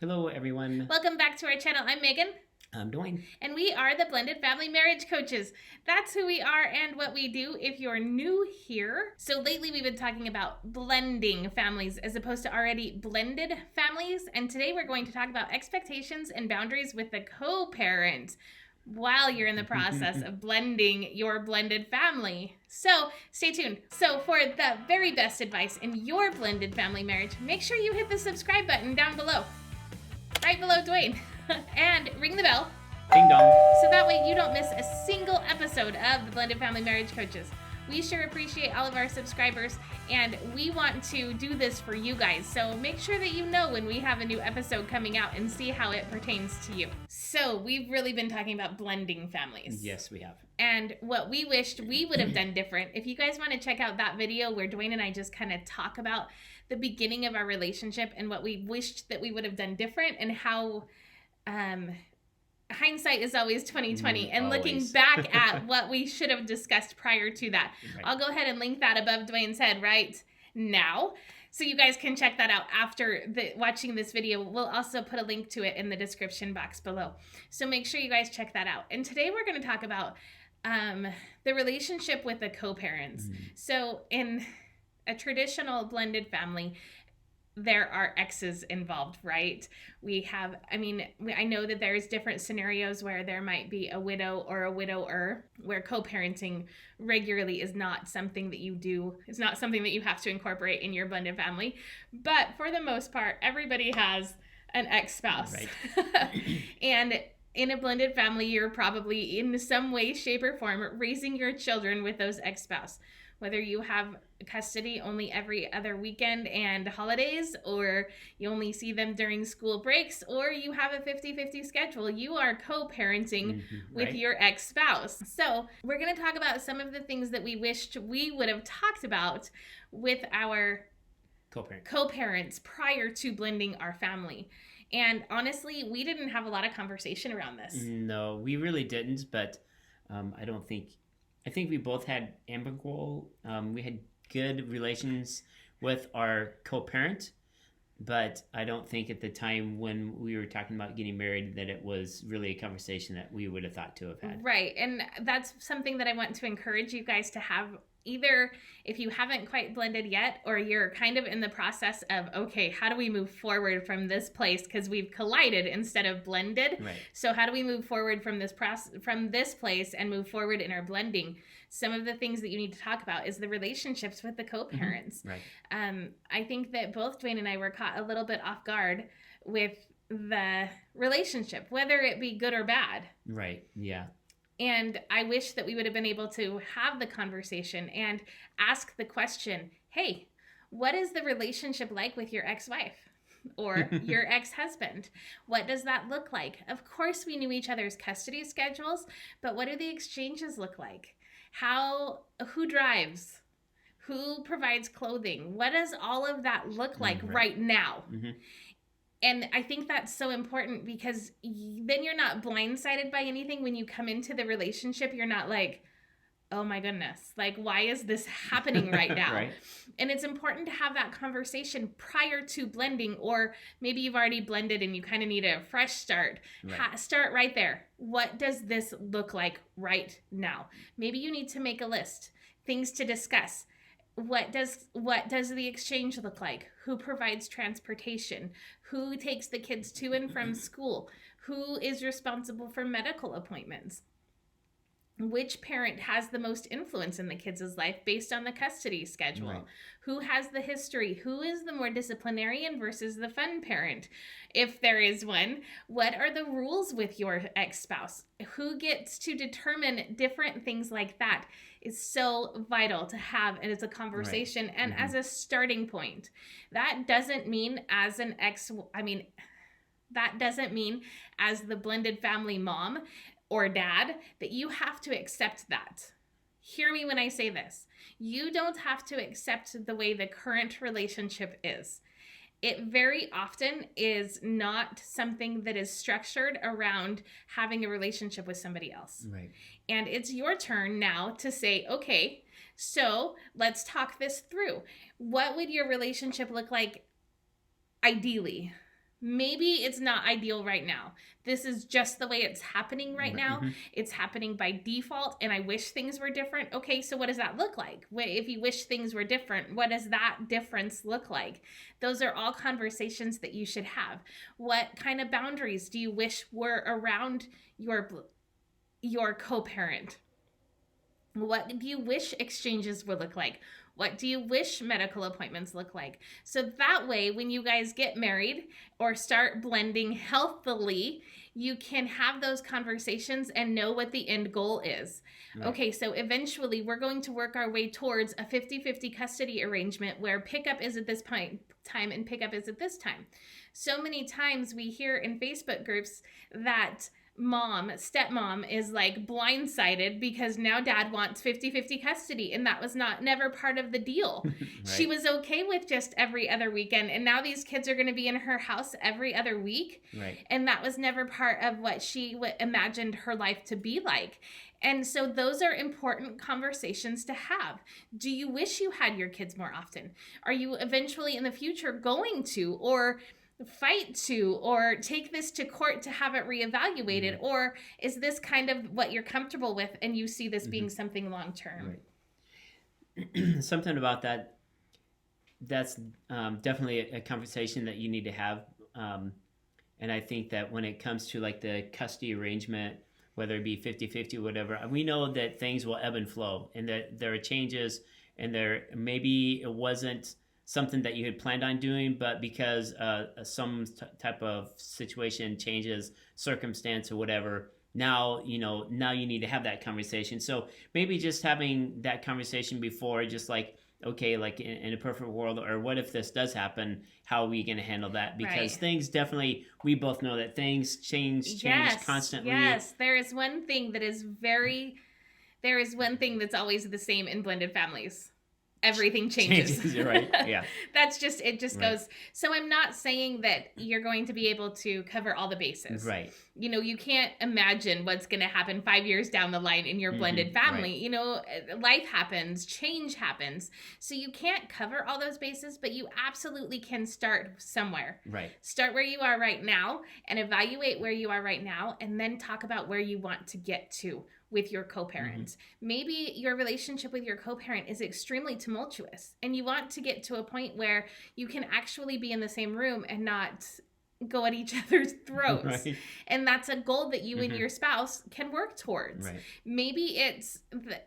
Hello, everyone. Welcome back to our channel. I'm Megan. I'm Dwayne. And we are the Blended Family Marriage Coaches. That's who we are and what we do if you're new here. So lately we've been talking about blending families as opposed to already blended families. And today we're going to talk about expectations and boundaries with the co-parent while you're in the process of blending your blended family. So stay tuned. So for the very best advice in your blended family marriage, make sure you hit the subscribe button down below. Right below Dwayne. And ring the bell. Ding dong. So that way you don't miss a single episode of the Blended Family Marriage Coaches. We sure appreciate all of our subscribers, and we want to do this for you guys. So make sure that you know when we have a new episode coming out and see how it pertains to you. So we've really been talking about blending families. Yes, we have. And what we wished we would have done different. If you guys want to check out that video where Dwayne and I just kind of talk about the beginning of our relationship and what we wished that we would have done different and how hindsight is always 2020 and always. Looking back at what we should have discussed prior to that. Right. I'll go ahead and link that above Dwayne's head right now. So you guys can check that out after watching this video. We'll also put a link to it in the description box below. So make sure you guys check that out. And today we're going to talk about the relationship with the co-parents. So in a traditional blended family, there are exes involved, right? I know that there's different scenarios where there might be a widow or a widower where co-parenting regularly is not something that you do. It's not something that you have to incorporate in your blended family. But for the most part, everybody has an ex-spouse. Right. And in a blended family, you're probably in some way, shape, or form raising your children with those ex-spouse. Whether you have custody only every other weekend and holidays, or you only see them during school breaks, or you have a 50-50 schedule, you are co-parenting with your ex-spouse. So we're going to talk about some of the things that we wished we would have talked about with our co-parents prior to blending our family. And honestly, we didn't have a lot of conversation around this. No, we really didn't, but I think we both had amicable, we had good relations with our co-parent, but I don't think at the time when we were talking about getting married that it was really a conversation that we would have thought to have had. Right, and that's something that I want to encourage you guys to have. Either if you haven't quite blended yet, or you're kind of in the process of, okay, how do we move forward from this place? Because we've collided instead of blended. Right. So how do we move forward from this place and move forward in our blending? Some of the things that you need to talk about is the relationships with the co-parents. Right. I think that both Dwayne and I were caught a little bit off guard with the relationship, whether it be good or bad. Right, yeah. And I wish that we would have been able to have the conversation and ask the question, hey, what is the relationship like with your ex-wife or your ex-husband? What does that look like? Of course, we knew each other's custody schedules, but what do the exchanges look like? Who drives? Who provides clothing? What does all of that look like right now? Mm-hmm. And I think that's so important because then you're not blindsided by anything when you come into the relationship. You're not like, oh my goodness, like, why is this happening right now? Right. And it's important to have that conversation prior to blending, or maybe you've already blended and you kind of need a fresh start. Right. Start right there. What does this look like right now? Maybe you need to make a list, things to discuss. What does the exchange look like? Who provides transportation? Who takes the kids to and from school? Who is responsible for medical appointments? Which parent has the most influence in the kids' life based on the custody schedule? Right. Who has the history? Who is the more disciplinarian versus the fun parent? If there is one, what are the rules with your ex-spouse? Who gets to determine different things like that is so vital to have, and it's a conversation. Right. And as a starting point. That doesn't mean as the blended family mom or dad that you have to accept that. Hear me when I say this. You don't have to accept the way the current relationship is. It very often is not something that is structured around having a relationship with somebody else. Right. And it's your turn now to say, okay, so let's talk this through. What would your relationship look like ideally? Maybe it's not ideal right now. This is just the way it's happening right now. Mm-hmm. It's happening by default, and I wish things were different. Okay, so what does that look like? If you wish things were different, what does that difference look like? Those are all conversations that you should have. What kind of boundaries do you wish were around your co-parent? What do you wish exchanges would look like? What do you wish medical appointments look like? So that way, when you guys get married or start blending healthily, you can have those conversations and know what the end goal is. Right. Okay, so eventually we're going to work our way towards a 50-50 custody arrangement where pickup is at this time and pickup is at this time. So many times we hear in Facebook groups that stepmom is like blindsided because now dad wants 50-50 custody, and that was never part of the deal. Right. She was okay with just every other weekend, and now these kids are going to be in her house every other week. Right. And that was never part of what she imagined her life to be like. And so those are important conversations to have. Do you wish you had your kids more often? Are you eventually in the future going to, or fight to, or take this to court to have it reevaluated? Or is this kind of what you're comfortable with and you see this being something long term? Right. Something about that's definitely a conversation that you need to have, and I think that when it comes to like the custody arrangement, whether it be 50-50 whatever, we know that things will ebb and flow, and that there are changes, and there maybe it wasn't something that you had planned on doing, but because some type of situation changes, circumstance or whatever, now you need to have that conversation. So maybe just having that conversation before, just like, okay, like in a perfect world, or what if this does happen, how are we going to handle that? Because things definitely, we both know that things change constantly. Yes, there is one thing that's always the same in blended families. Everything changes. Right. Yeah. That's just, it just goes. So I'm not saying that you're going to be able to cover all the bases. Right. You can't imagine what's going to happen 5 years down the line in your blended family. Right. Life happens, change happens. So you can't cover all those bases, but you absolutely can start somewhere. Right. Start where you are right now and evaluate where you are right now, and then talk about where you want to get to with your co-parent. Maybe your relationship with your co-parent is extremely tumultuous, and you want to get to a point where you can actually be in the same room and not go at each other's throats. Right. And that's a goal that you and your spouse can work towards. Right. Maybe it's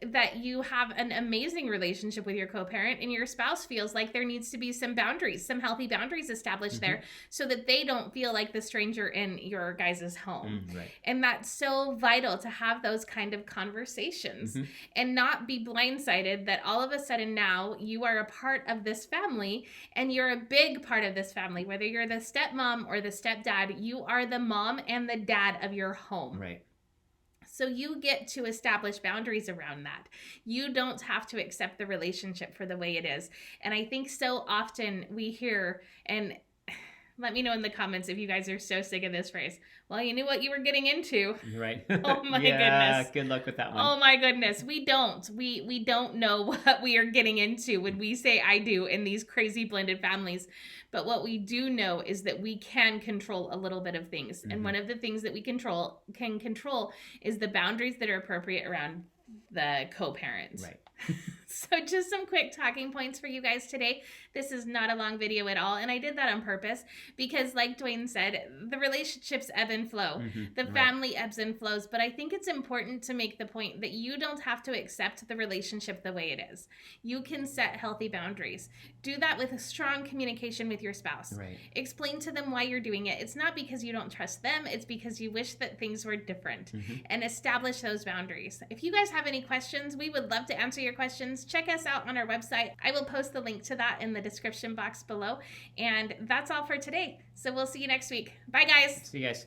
that you have an amazing relationship with your co-parent, and your spouse feels like there needs to be some healthy boundaries established there, so that they don't feel like the stranger in your guys' home. Right. And that's so vital to have those kind of conversations and not be blindsided that all of a sudden now you are a part of this family, and you're a big part of this family, whether you're the stepmom or the stepdad. You are the mom and the dad of your home. Right. So you get to establish boundaries around that. You don't have to accept the relationship for the way it is. And I think so often we hear, and let me know in the comments if you guys are so sick of this phrase, well, you knew what you were getting into. Right. Oh my goodness. Good luck with that one. Oh my goodness. We don't know what we are getting into when we say I do in these crazy blended families. But what we do know is that we can control a little bit of things. And one of the things that we can control is the boundaries that are appropriate around the co-parent. Right. So just some quick talking points for you guys today. This is not a long video at all, and I did that on purpose because, like Dwayne said, the relationships ebb and flow. The family ebbs and flows, but I think it's important to make the point that you don't have to accept the relationship the way it is. You can set healthy boundaries. Do that with a strong communication with your spouse. Right. Explain to them why you're doing it. It's not because you don't trust them, it's because you wish that things were different, and establish those boundaries. If you guys have any questions, we would love to answer your questions. Check us out on our website. I will post the link to that in the description box below. And that's all for today. So we'll see you next week. Bye, guys. See you guys.